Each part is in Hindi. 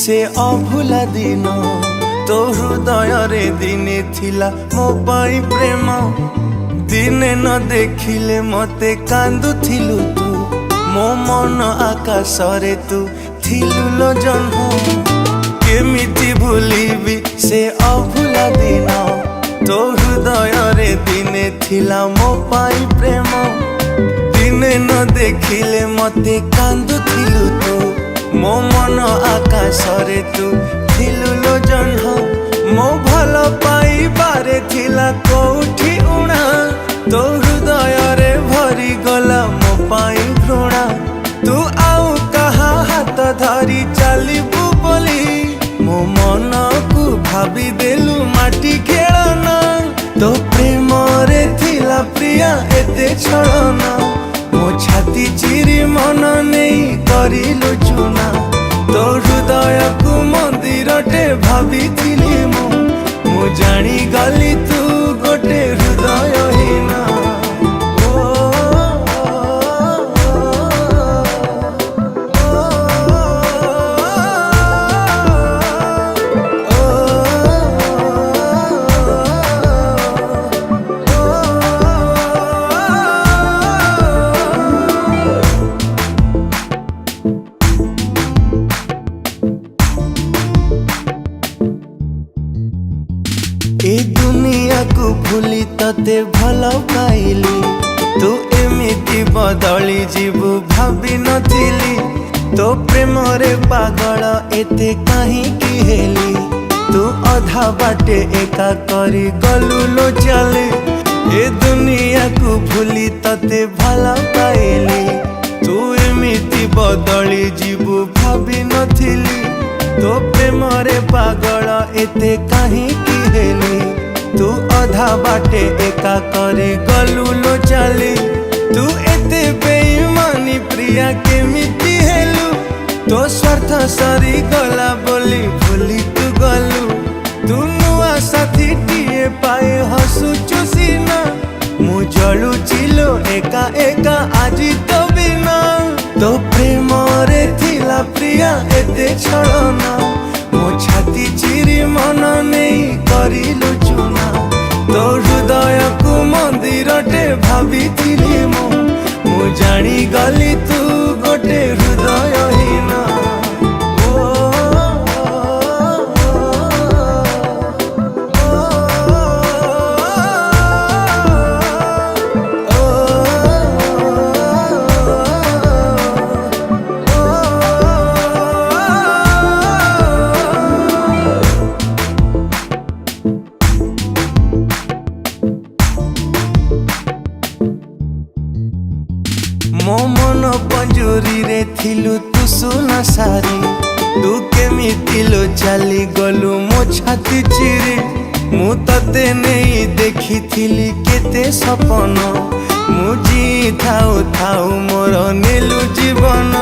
से अभुला दिन तो हृदय रे दिने थिला मो पाई प्रेम दिने न देखिले मते कांदुथिलु तू मो मन आकाश रे तू थिलु लो जन्म केमिति भूलिबी से अभुला दिन तो हृदय रे दिने थिला मो पाई प्रेम दिने न देखिले मते कांदुथिलु तू मो मन आकाश रे तू थिलु लो जन्म मो भल पाइबारे थिला कोठी उणा तो हृदय रे भरी गला मो पाई घृणा तू आउ कहा हाथ धरी चलिबु बोली मो मन को भाभी देलु माटी खेलना तो प्रेम रे थिला प्रिया एते छलना मो छाती चिरी मन नहीं करिलु चुना तो हृदय को मंदिर टे भाभी मु जानी गली तू गोटे हृदय हीना ए दुनिया को भूली तते भल पाइली तू एमिति बदली जीवु भाभी नथिली तो प्रेम रे पागल एते कहीं की हेली तू अधा बाटे एका करी गलु लो चले ए दुनिया को भूली तते भल पाइली तू एमिति बदली जीवु भाभी नथिली तो प्रेम रे पागल एते कहीं की हेली तू अधा बाटे एका करे गलु लो चली तू एते बेईमानी प्रिया केमिति हेलु तो स्वार्थ सरी गला बोली भूली तू गलु तू नुआ साथी टीए पाए हसुचु सीना मु जलु चिलो एका एका आजी तो बिना तो प्रेम रे थिला प्रिया एते छलना मो छाती चिरी मन नहीं करिलु चुना तो हृदय को मंदिर टे भाभी मु जानी गली तू गोटे हृदय हीना मो मन पंजुरी रे थिलु तू सुना सारी तू केमिति लो चली गलु मो छाती चिरी मु तते नहीं देखी थिली केते सपन मु जी थाउ थाउ मोर नेलु जीवन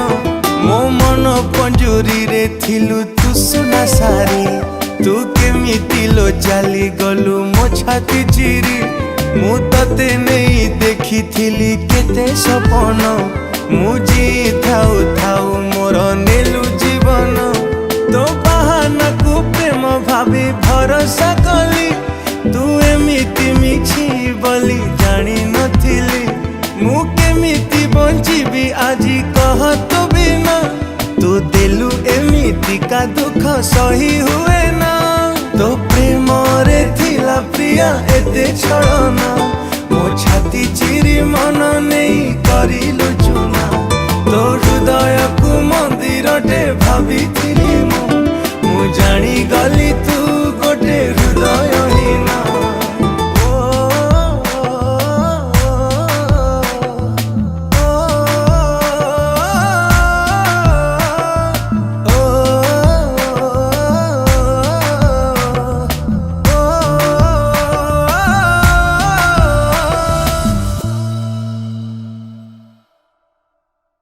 मो मन पंजुरी रे थिलु तू सुना सारी तू केमिति लो चली गलु मो छाती चिरी मु तते नहीं देखी थिली केते सपन मु जी थाउ थाउ मोर नेलु जीवन तो बहाना को प्रेम भाभी भरोसा कली तू एमिति मिछि बोली जानी नथिली मु केमिति बंचिबी आजी कह तो बिना तू देलु एमिति का दुख सही हुए ना तो प्रेम रे थिला प्रिया एते छलना मो छाती चिरी मन नहीं करिलु चुना तो हृदय को मंदिर टे भाभी मु जानी गली